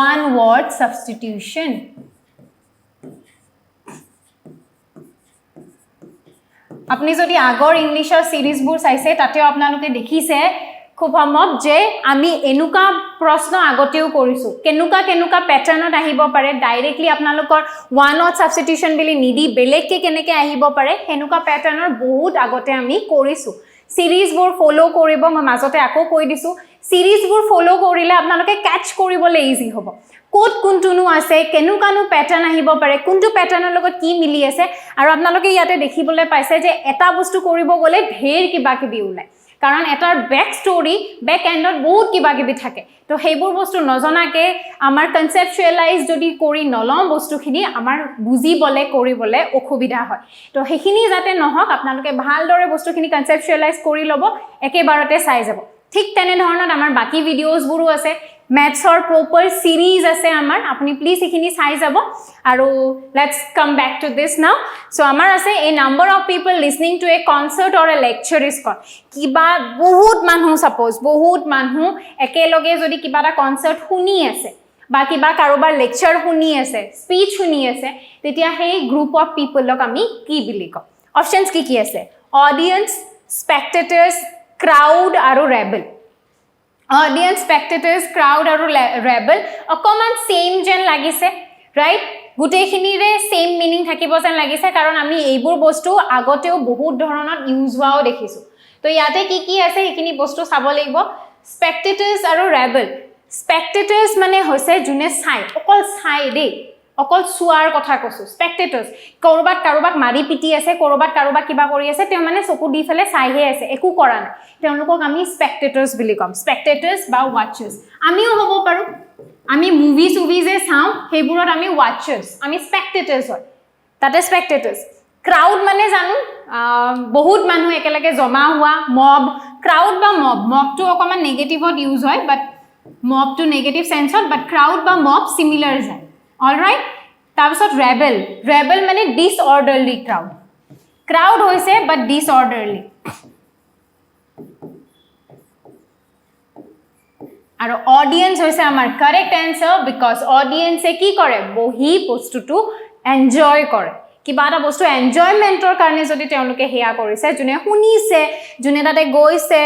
one word substitution আপনি যদি আগৰ ইংলিশৰ সিৰিজবোৰ চাইছে তাতেও আপোনালোকে দেখিছে খুব সম্ভৱ যে আমি এনুকা প্ৰশ্ন আগতেও কৰিছো কেনুকা প্যাটাৰ্নত আহিব পাৰে ডাইৰেক্টলি আপোনালোকৰ ওৱান অট সাবস্টিটিউশন বুলি নিদি বেলেগকে কেনেকে আহিব পাৰে হেনুকা প্যাটাৰ্নৰ বহুত আগতে আমি কৰিছো সিৰিজবোৰ ফলো কৰিব মই মাজতে আকৌ কৈ দিছো সিৰিজবোৰ ফলো কৰিলে আপোনালোকে ক্যাচ কৰিবলৈ ইজি হ'ব কোড কোনটোনো আছে কেনুকানো প্যাটাৰ্ন আহিব পাৰে কোনটো প্যাটাৰ্নৰ লগত কি মিলি আছে আৰু আপোনালোকে ইয়াতে দেখিবলৈ পাইছে যে এটা বস্তু কৰিব গলে ঢেৰ কিবা কিবি ওলাই কাৰণ এটাৰ ব্যাক ষ্টৰী ব্যাক এন্ডত বহুত কিবা কিবি থাকে তো সেইবোৰ বস্তু নজনাকে আমাৰ কনসেপচুৱেলাইজ যদি কৰি নলম বস্তুখিনি আমাৰ বুজিবলে কৰিবলে অসুবিধা হয় তো সেইখিনি যাতে নহক আপোনালোকে ভালদৰে বস্তুখিনি কনসেপচুৱেলাইজ কৰি লব একেবাৰতে চাই যাব ঠিক তেনে ধৰণৰ আমাৰ বাকি ভিডিওছবোৰো আছে ম্যাথছৰ প্ৰপাৰ সিৰিজ আছে আমাৰ আপুনি প্লিজ এখিনি চাই যাব আৰু let's come back to this now so আমাৰ আছে a number of people listening to a concert or a lecture is call কিবা বহুত মানুহ সাপোজ বহুত মানুহ একেলগে যদি কিবা এটা কনসাৰ্ট শুনি আছে বা কিবা কাৰোবাৰ লেকচাৰ শুনি আছে স্পিচ শুনি আছে তেতিয়া সেই গ্ৰুপ অফ পিপলক আমি কি বুলি কওঁ অপচনস কি আছে অডিয়েন্স স্পেক্টেটৰ্স ক্ৰাউড আৰু ৰেবেল Audience, spectators, crowd আৰু rebel অকমান সেম যেন লাগিছে ৰাইট গুটেখিনিৰে সেম মিনিং থাকিব যেন লাগিছে কাৰণ আমি এইবোৰ বস্তু আগতেও বহুত ধৰণত ইউজ হোৱাও দেখিছো তো ইয়াতে কি আছে এইখিনি বস্তু চাব লাগিব spectators আৰু rebel spectators মানে হৈছে জুনে চাই অকল চাই দেই অকল সুৱাৰ কথা কৈছো spectators কাৰোবাক মাৰি পিটি আছে কাৰোবাক কিবা কৰি আছে তেওঁ মানে চকু দি ফেলে চাইহে আছে একো কৰা নাই তেওঁলোকক আমি spectators বুলি কম spectators বা watchers আমিও হ'ব পাৰো আমি মুভিজ যে চাও হেইবোৰত আমি watchers আমি spectators হয় তাতে spectators crowd মানে জানো বহুত মানুহ একেলগে জমা হোৱা mob crowd বা mob টো অকমান নেগেটিভত ইউজ হয় বাট mob টো নেগেটিভ সেন্সত বাট crowd বা mob সিমিলার যায় all right তাৰপিছত rebel মানে disorderly crowd হৈছে but disorderly আৰু অডিয়েন্স হৈছে আমাৰ কাৰেক্ট আনসাৰ বিকজ অডিয়েন্সে কি কৰে বহি বস্তুটো এনজয় কৰে কিবা এটা বস্তু এনজয়মেন্টৰ কাৰণে যদি তেওঁলোকে হেয়া কৰিছে জুনে শুনিছে জুনে তাতে গৈছে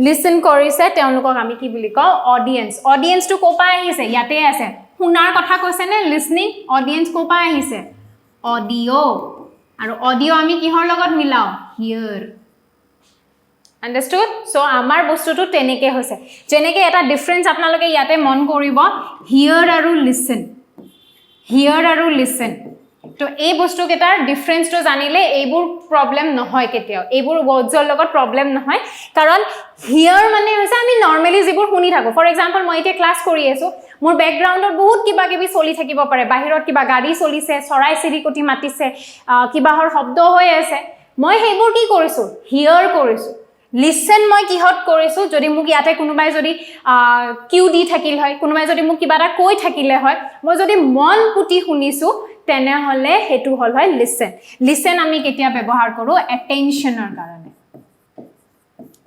লিসন কৰিছে তেওঁলোকক আমি কি বুলি কওঁ অডিয়েন্স টো কোপা আহিছে ইয়াতে আছে শুনাৰ কথা কৈছে নে লিসনিং অডিয়েন্স কোপা আহিছে অডিও আৰু অডিও আমি কিহৰ লগত মিলাও হিয়াৰ understood so আমাৰ বস্তুটো তেনেকে হৈছে যেনেকে এটা ডিফাৰেন্স আপোনালোকে ইয়াতে মন কৰিব হিয়াৰ আৰু লিসন তো এই বস্তু কেটাৰ ডিফাৰেন্সটো জানিলে এইবোৰ প্ৰবলেম নহয় কেতিয়াও এইবোৰ ওয়াৰ্ডছৰ লগত প্ৰবলেম নহয় কাৰণ হিয়াৰ মানে হৈছে আমি নৰমালি যিবোৰ শুনি থাকো ফৰ এক্সাম্পল মই এতিয়া ক্লাস কৰি আছো মোৰ ব্যাকগ্ৰাউণ্ডত বহুত কিবা কিবি চলি থাকিব পাৰে বাহিৰত কিবা গাড়ী চলিছে চৰাই চিৰিকটি মাতিছে কিবাহৰ শব্দ হৈ আছে মই হেইবোৰ কি কৰিছো হিয়াৰ কৰিছো লিসন মই কিহত কৰিছো যদি মোক ইয়াতে কোনোবাই যদি কিউ দি থাকিল হয় কোনোবাই যদি মোক কিবা এটা কৈ থাকিলে হয় মই যদি মন পুতি শুনিছো তেনে হলে হেতু হল হয় লিসন আমি কেতিয়া ব্যৱহাৰ কৰো অ্যাটেনশনৰ কাৰণে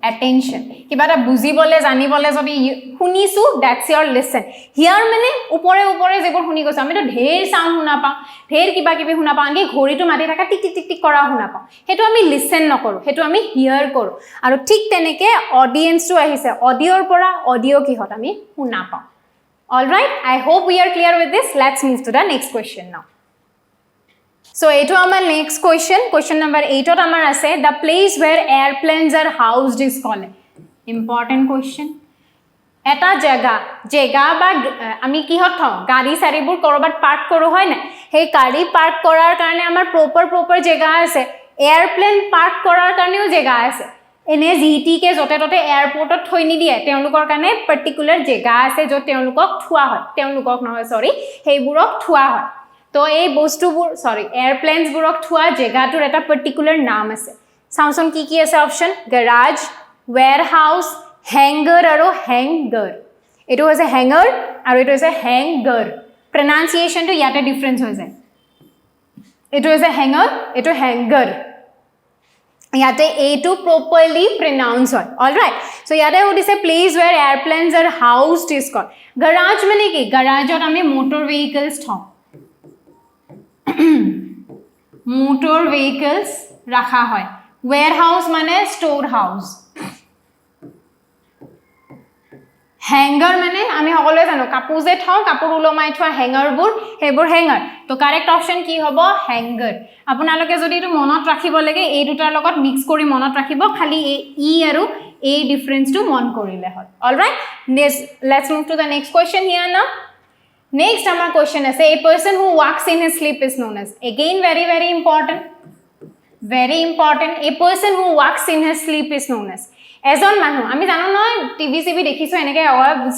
অ্যাটেনশন কিবা এটা বুজিবলে জানিবলে যদি শুনিছো দ্যাটস ইওৰ লিসন হিয়াৰ মানে উপৰে যেবোৰ শুনি গৈছো আমি তো ঢেৰ সাউন্ড শুনা পাওঁ ঢেৰ কিবা কিবি শুনা পাওঁ কি ঘড়ীটো মাতি থকা টিক টিক টিক টিক কৰা শুনা পাওঁ হেতু আমি লিসন নকৰো হেতু আমি হিয়াৰ কৰো আৰু ঠিক তেনেকে অডিয়েন্সটো আহিছে অডিওৰ পৰা অডিও কিহত আমি শুনা পাওঁ all right I hope we are clear with this let's move to the next question now so eto amar next question number 8 ot amar ase the place where airplanes are housed is called important question eta jega ba ami kihot thau gari saribur korobat park koro hoy na he gari park korar karone amar proper jega ase airplane park korar karoneo jega ase ene GT ke jote tote airport ot thoi ni die teonlukor karone particular jega ase jo teonlukok thua hoy teonlukok noy sorry heiburok thua hoy তো এই বস্তুবোৰ সৰি এয়াৰপ্লেনস বুৰক থোৱা জেগাটোৰ এটা particular নাম আছে সাউন্ডন কি আছে অপশন গ্যাৰাজ ওয়্যাৰহাউস হ্যাঙ্গাৰ আৰু হ্যাঙ্গাৰ এটো হৈছে হ্যাঙ্গাৰ আৰু এটো হৈছে হ্যাঙ্গার প্রনাউন্সিয়েশনটো ইয়াতে ডিফারেন্স হৈ যায় এটো হৈছে হ্যাঙ্গার এটো হ্যাঙ্গার ইয়াতে এটো প্রপারলি প্রনাউন্স হয় অলরাইট সো ইয়াতে উঠিছে place where airplanes are housed is called garage মানে কি গ্যাৰাজত আমি মোটর ভেহিকলস থওঁ motor vehicles rakha hoy warehouse mane store house hangar মানে আমি সকলোৱে জানো কাপোৰ যে থওঁ কাপোৰ ওলমাই থোৱা হ্যাঙ্গাৰবোৰ সেইবোৰ হ্যাঙ্গাৰ তো কাৰেক্ট অপচন কি হ'ব হ্যাঙ্গাৰ আপোনালোকে যদি এটো মনত ৰাখিব লাগে এই দুটাৰ লগত মিক্স কৰি মনত ৰাখিব খালি ই আৰু এই ডিফাৰেন্সটো মন কৰিলে হ'ল alright let's move to the next question here now next আমাৰ কোৱেশ্চন আছে a person who walks in his sleep is known as again very important a person who walks in his sleep is known as এজন মানুহ আমি জানো নহয় TV সিবি দেখিছো এনেকে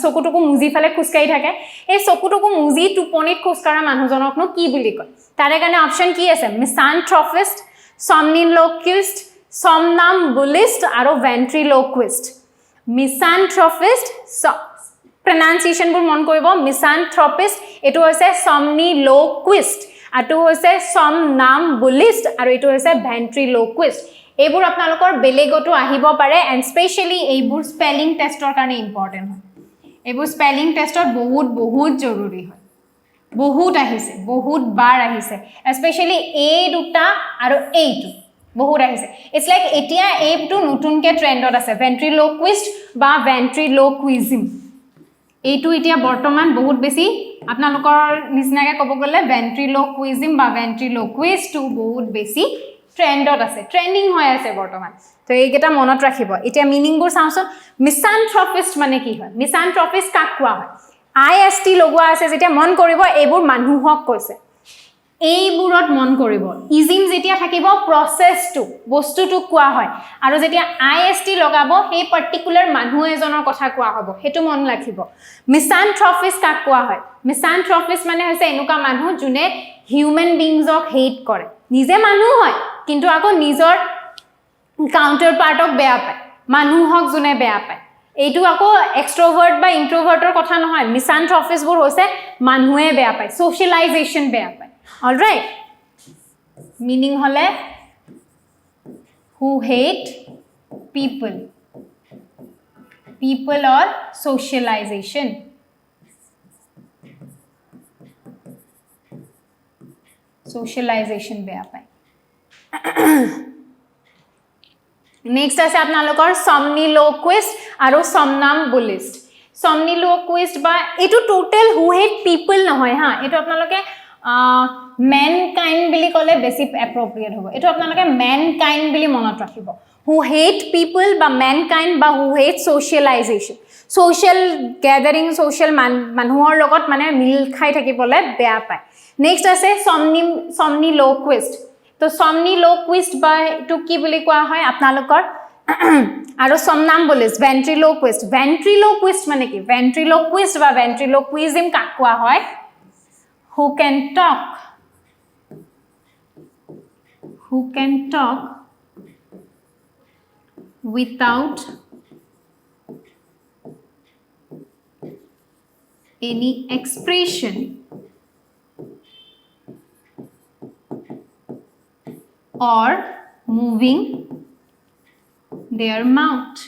চকুটুকু মুজি ফালে খুসকাই থাকে এই চকুটুকু মুজি টুপনিত খুসকাৰা মানুহজনকনো কি বুলি কয় তাৰে কাৰণে অপচন কি আছে মিসান্থ্ৰপিষ্ট somniloquist somnambulist আৰু ventriloquist মিসান্থ্ৰপিষ্ট pronunciation বোৰ মন কৰিব মিসান্থ্ৰপিষ্ট এটো হৈছে somniloquist আটো হৈছে somnambulist আৰু এটো হৈছে ventriloquist এইবোৰ আপোনালোকৰ বেলেগটো আহিব পাৰে এন্ড স্পেশালি এইবোৰ স্পেলিং টেষ্টৰ কাৰণে ইম্পৰ্টেন্ট হয় এইবোৰ স্পেলিং টেষ্টৰ বহুত জৰুৰী হয় বহুত আহিছে বহুত বাৰ আহিছে স্পেশালি এই দুটা আৰু এইটো বহুত আহিছে ইটস লাইক এতিয়া এইটো নতুনকে ট্ৰেন্ডত আছে ventriloquist বা ventriloquism এইটো এতিয়া বৰ্তমান বহুত বেছি আপোনালোকৰ নিচিনাকে ক'ব গ'লে ventriloquism বা ventriloquist টো বহুত বেছি ট্ৰেন্ডত আছে ট্ৰেন্ডিং হৈ আছে বৰ্তমান তো এইকেটা মনত ৰাখিব এতিয়া মিনিংবোৰ চাওঁচোন মিসান্থ্ৰপিষ্ট মানে কি হয় মিসান্থ্ৰপিষ্ট কাক কোৱা হয় IST লগোৱা আছে যেতিয়া মন কৰিব এইবোৰ মানুহক কৈছে এইবোৰত মন কৰিব ইজিম যেতিয়া থাকিব প্ৰসেসটো বস্তুটো কোৱা হয় আৰু যেতিয়া IST লগাব সেই পাৰ্টিকুলাৰ মানুহ এজনৰ কথা কোৱা হ'ব হেতু মন ৰাখিব মিসান্থ্ৰপিষ্ট কাক কোৱা হয় মিসান্থ্ৰপিষ্ট মানে হৈছে এনেকুৱা মানুহ যোনে হিউম্যান বিংছক হেট কৰে নিজে মানুহ হয় কিন্তু আকৌ নিজৰ কাউন্টাৰ পাৰ্টক বেয়া পায় মানুহক যোনে বেয়া পায় এইটো আকৌ এক্সট্ৰোভাৰ্ট বা ইন্ট্ৰোভাৰ্টৰ কথা নহয় মিসান্থ্ৰপিষ্টবোৰ হৈছে মানুহে বেয়া পায় সোশ্যালাইজেশন বেয়া পায় অলৰাইট মিনিং হলে who hate people or socialization বেয়া পায় নেক্সট আছে আপোনালোকৰ somniloquist আৰু somnambulist বা এটো টোটাল who hate people নহয় হা এটো আপোনালোকে mankind বুলি ক'লে বেছি appropriate হ'ব এটো আপোনালোকে mankind বুলি মনত ৰাখিব who hate people বা mankind বা who hate socialization social gathering social মানুহৰ লগত মানে মিল খাই থাকিবলে বেয়া পায় নেক্সট আছে somniloquist তো somniloquist বা টু কি বুলি কোৱা হয় আপোনালোকৰ আৰু somnambulist ventriloquist মানে কি ventriloquist বা ventriloquism কাক কোৱা হয় who can talk without any expression or moving their mouth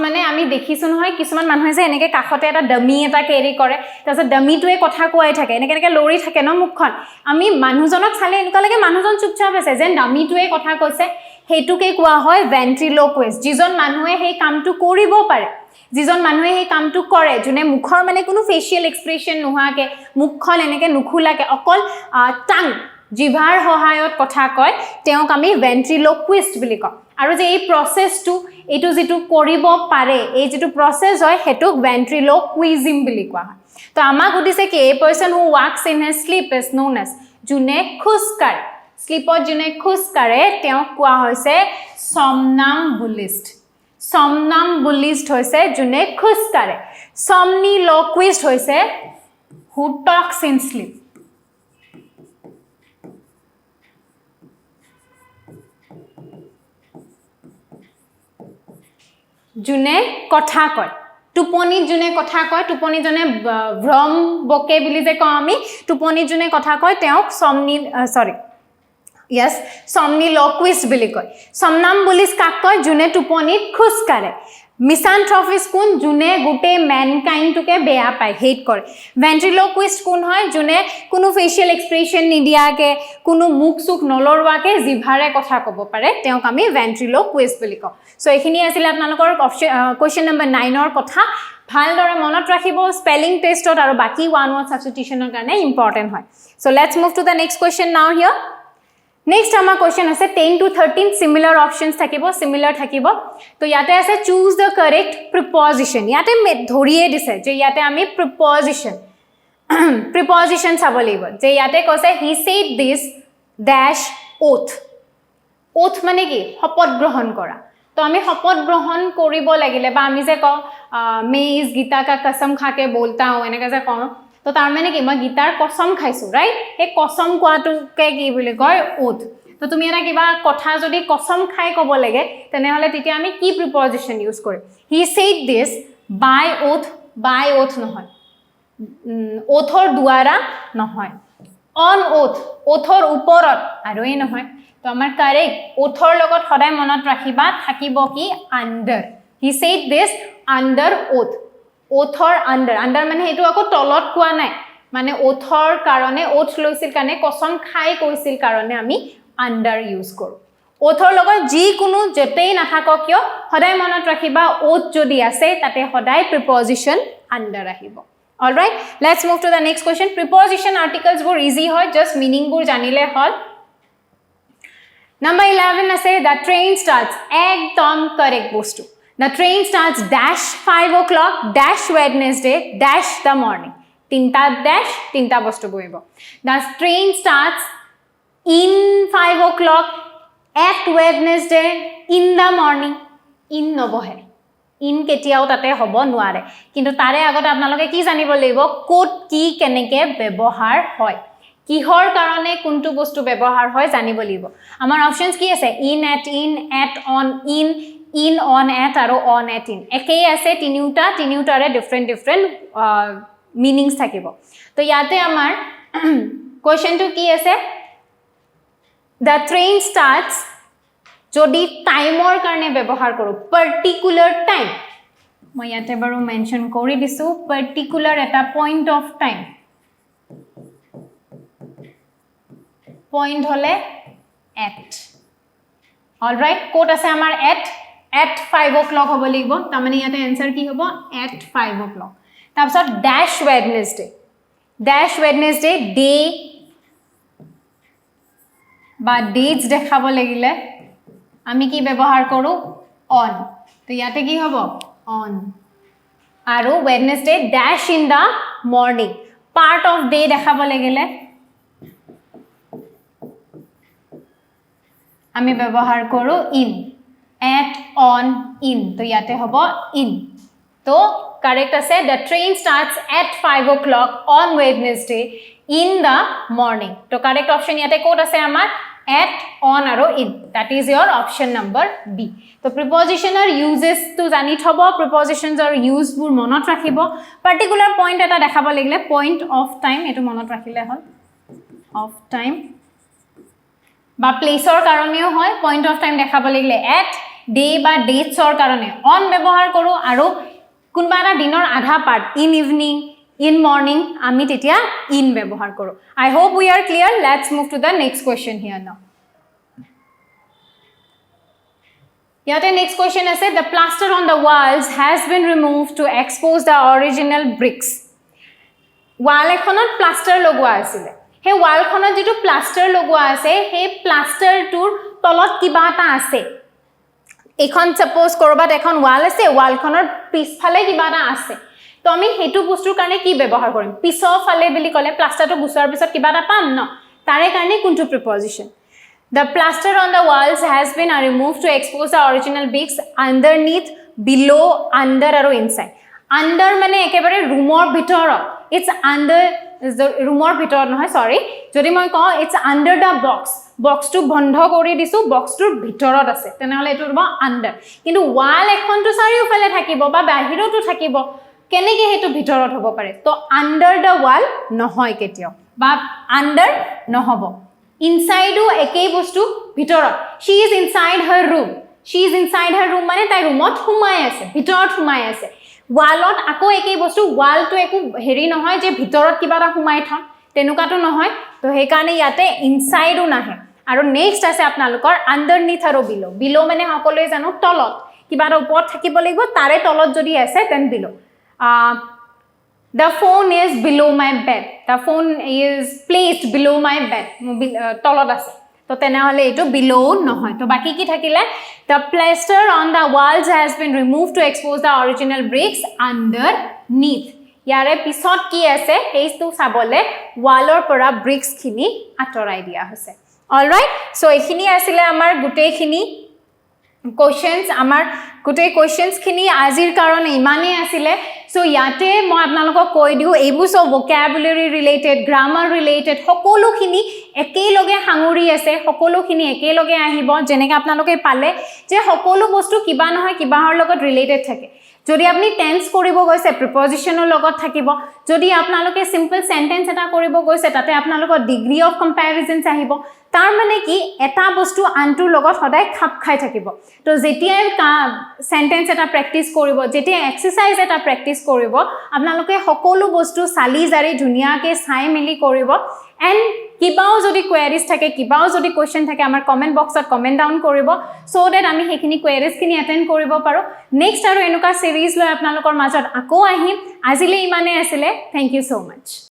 মানে আমি দেখিছো নহয় কিছুমান মানুহে যে এনেকে কাখতে এটা ডামি এটা কেৰি কৰে তাৰপিছত ডামিটোৱে কথা কোৱাই থাকে এনেকে লৰি থাকে ন মুখখন আমি মানুহজনক চালে এনেকুৱা লাগে মানুহজন চুপচাপ আছে যেন ডামিটোৱে কথা কৈছে হেতুকে কোৱা হয় ventriloquist যিজন মানুহে সেই কামটো কৰিব পাৰে যিজন মানুহে সেই কামটো কৰে যোনে মুখৰ মানে কোনো ফেশিয়াল এক্সপ্ৰেছন নোহাকে মুখখন এনেকে নুখুলাকে অকল টাং জিভাৰ সহায়ত কথা কয় তেওঁক আমি ventriloquist বুলি কওঁ আৰু যে এই প্ৰসেসটো এটো যেটো কৰিব পাৰে এই যেটো প্ৰসেস হয় হেতুক ventriloquism বুলি কোৱা হয় তো আমাক উদিছে কি a person who walks in his sleep is known as যোনে খুসকাৰে স্লিপত যোনে খুসকাৰে তেওঁক কোৱা হৈছে somnambulist হৈছে যোনে খুসকাৰে somniloquist হৈছে who talks in sleep যোনে কথা কয় টুপনি যোনে কথা কয় টুপনি জনে ভ্ৰম বকে বুলি যে কওঁ আমি টুপনি যোনে কথা কয় তেওঁক somniloquist বুলি কয় somnambulist কাক কয় যোনে টুপনিত খুসকাৰে মিছান্থ্ৰপিষ্ট কোন যোনে গোটে ম্যানকাইন্ডটোকে বেয়া পায় হেট কৰে ভেন্ট্ৰিলোকুইষ্ট কোন হয় যোনে কোনো ফেশিয়াল এক্সপ্ৰেছন নিদিয়াকে কোনো মুখ সুখ নলৰৱাকে জিভাৰে কথা ক'ব পাৰে তেওঁক আমি ভেন্ট্ৰিলোকুইষ্ট বুলি কওঁ সো এখিনি আছিল আপোনালোকৰ কোৱেশ্চন নম্বৰ 9 ৰ কথা ভালদৰে মনত ৰাখিব স্পেলিং টেষ্টত আৰু বাকি ওৱান ৱৰ্ড সাবস্টিটিউশনৰ কাৰণে ইম্পৰ্টেন্ট হয় so let's move to the next question নাও হিয়াৰ Next আমাৰ question আছে 10 to 13 similar options থাকিব similar থাকিব তো ইয়াতে আছে choose the correct preposition ইয়াতে ধৰিয়ে দিছে যে ইয়াতে আমি preposition চাব লাগিব যে ইয়াতে কৈছে he said this dash oath মানে কি শপত গ্ৰহণ কৰা তো আমি শপত গ্ৰহণ কৰিব লাগিলে বা আমি যে কওঁ मैं इस गीता का कसम खा के बोलता हूं এনেকা যে কওঁ তো তাৰ মানে কি মই গীতাৰ কসম খাইছো ৰাইট হে কসম কোৱাটোকে কি বুলি কয় ওথ তো তুমি এটা কিবা কথা যদি কসম খাই ক'ব লাগে তেনেহলে তেতিয়া আমি কি প্ৰিপজিশন ইউজ কৰিম হি সেড দিস বাই ওথ নহয় ওথৰ দ্বাৰা নহয় অন ওথৰ ওপৰত আৰু এই নহয় তো আমাৰ কাৰেক্ট ওথৰ লগত সদায় মনত ৰাখিবা থাকিব কি under he said this under other under মানে হেতু আকৌ তলত কোৱা নাই মানে ওথৰ কাৰণে ওথ লৈছিল কাৰণে কসম খাই কৈছিল কাৰণে আমি আন্ডাৰ ইউজ কৰো ওথৰ লগত যি কোনো যেতেই নাথাকক কিয় সদায় মনত ৰাখিবা ওথ যদি আছে তাতে সদায় প্ৰিপজিশন আন্ডাৰ আহিব alright let's move to the next question preposition articles বোৰ ইজি হয় জাস্ট মিনিং বোৰ জানিলে হল নাম্বাৰ 11 আছে দা ট্ৰেইন স্টাৰ্টস একদম কাৰেক্ট বস্তু The train starts dash 5 o'clock dash Wednesday dash the morning. Tinta dash tinta bostu boibo. The train starts in 5 o'clock at Wednesday in the morning. In nobohe. In ketiao tate hobo nuare. Kintu tare agot apnaloke ki janibo lagibo kod ki keneke bebohar hoy. কিহৰ কাৰণে কোনটো বস্তু ব্যৱহাৰ হয় জানিব লাগিব আমাৰ অপচনস কি আছে in at on in on at আৰু on at in একেই আছে তিনিউটাৰে ডিফাৰেন্ট মিনিংস থাকিব তো ইয়াতে আমাৰ কোৱেশ্চনটো কি আছে the train starts যদি টাইমৰ কাৰণে ব্যৱহাৰ কৰো পাৰ্টিকুলাৰ টাইম মই ইয়াতে বাৰু মেনশন কৰি দিছো পাৰ্টিকুলাৰ এটা point of time point hole at all right quote ase amar at 5 o'clock hobo ligbo tamane yate answer ki hobo at 5 o'clock tabsot dash wednesday day ba dates dekhabo lagile ami ki byabohar koru on to yate ki hobo on aru wednesday dash in the morning part of day dekhabo lagile আমি ব্যবহার করো in at on in তো ইয়াতে হবো in তো correct আছে the train starts at 5 o'clock on Wednesday in the morning তো correct option ইয়াতে কোড আছে আমার at on আৰু in that is your option number B তো প্ৰিপজিশনৰ ইউজেস তো জানি থব প্ৰিপজিশনছৰ ইউজ বোৰ মনত ৰাখিব পাৰ্টিকুলাৰ পইণ্ট এটা দেখাব লাগিলে পইণ্ট অফ টাইম এটো মনত ৰাখিলে হল অফ টাইম বা প্লেসৰ কাৰণেও হয় পইণ্ট অফ টাইম দেখাব লাগিলে at ডে বা ডেটছৰ কাৰণে অন ব্যৱহাৰ কৰো আৰু কোনবা এটা দিনৰ আধা part in evening in morning আমি তেতিয়া ইন ব্যৱহাৰ কৰো I hope we are clear let's move to the next question here now Yate next question আছে the plaster on the walls has been removed to expose the original bricks wall ekhonot plaster লগোৱা আছিল হে ওয়ালখনত যেটো plaster লগোৱা আছে হে প্লাষ্টাৰটোৰ তলত কিবা এটা আছে এখন সাপোজ কৰবাত এখন ওয়াল আছে ওয়ালখনৰ পিছফালে কিবা এটা আছে তো আমি হেতু বস্তুৰ কাৰণে কি ব্যৱহাৰ কৰিম পিছফালে বুলি ক'লে প্লাষ্টাৰটো গুছাৰ পিছত কিবা এটা পাম ন তাৰে কাৰণে কোনটো প্ৰিপজিশন The plaster on the walls has been removed to expose the original bricks underneath below under আৰু inside under মানে একেবাৰে ৰুমৰ ভিতৰত it's under the ৰুমৰ ভিতৰত নহয় সৰি যদি মই কওঁ it's under the box টো বন্ধ কৰি দিছো box টোৰ ভিতৰত আছে তেনেহলে এটো হ'ব under কিন্তু wall এখনটো চাৰিওফালে থাকিব বা বাহিৰতো থাকিব কেনেকৈ হেতু ভিতৰত হ'ব পাৰে তো under the wall নহয় কেতিয়াও বা under নহব inside ekei bostu bhitorot she is inside her room she is inside her room মানে তাই ৰুমত সোমাই আছে ভিতৰত সোমাই আছে ওয়ালত আকৌ একেই বস্তু ওয়ালটো একো হেৰি নহয় যে ভিতৰত কিবা এটা সোমাই থম তেনুকাটো নহয় তো সেই কাৰণে ইয়াতে ইনসাইডো নাহে আৰু নেক্সট আছে আপোনালোকৰ আন্ডাৰনিথ আৰু বিলো বিলো মানে সকলোৱে জানো তলত কিবা এটা ওপৰত থাকিব লাগিব তাৰে তলত যদি আছে দেন বিলো The phone is below my bed. The phone is placed below my bed. তলত আছে তো তেনেহলে এটো below নহয় তো বাকি কি থাকিলে the plaster on the walls has been removed to expose the original bricks underneath. ইয়াৰে পিছত কি আছে এইটো চাবলে ওয়ালৰ পৰা ব্ৰিক্স খিনি আঁতৰাই দিয়া হৈছে অল ৰাইট সো এইখিনি আছিল আমাৰ গুটেইখিনি questions আমাৰ গুটেই questions খিনি আজিৰ কাৰণে ইমানে আছিল সো ইয়াতে মই আপোনালোকক কৈ দিও এইবোৰ সব vocabulary related grammar related সকলোখিনি একেলগে সাঙুৰি আছে সকলোখিনি একেলগে আহিব যেনেকৈ আপোনালোকে পালে যে সকলো বস্তু কিবা নহয় কিবাহৰ লগত ৰিলেটেড থাকে যদি আপনি টেন্স কৰিব গৈছে প্ৰিপজিশনৰ লগত থাকিব যদি আপোনালোকে সিম্পল সেন্টেন্স এটা কৰিব গৈছে তাতে আপোনালোকৰ ডিগ্ৰী অফ কম্পেৰিজন আহিব তাৰ মানে কি এটা বস্তু আনটোৰ লগত সদায় খাপ খাই থাকিব তো যেতিয়া সেন্টেন্স এটা প্ৰেক্টিস কৰিব যেতিয়া এক্সাৰসাইজ এটা প্ৰেক্টিস কৰিব আপোনালোকে সকলো বস্তু সালি জাৰি ধুনিয়াকে চাই মেলি কৰিব এন্ড কিবাও যদি কোৱেৰিজ থাকে কিবাও যদি কোৱেশ্চন থাকে আমাৰ কমেন্ট বক্সত কমেন্ট ডাউন কৰিব সো দ্যাট আমি হেখিনি কোৱেৰিজ খিনি এটেন্ড কৰিব পাৰো নেক্সট আৰু এনেকুৱা সিৰিজ লৈ আপোনালোকৰ মাজত আকৌ আহিম আজিলে ইমানে আছিল থ্যাংক ইউ সো মাচ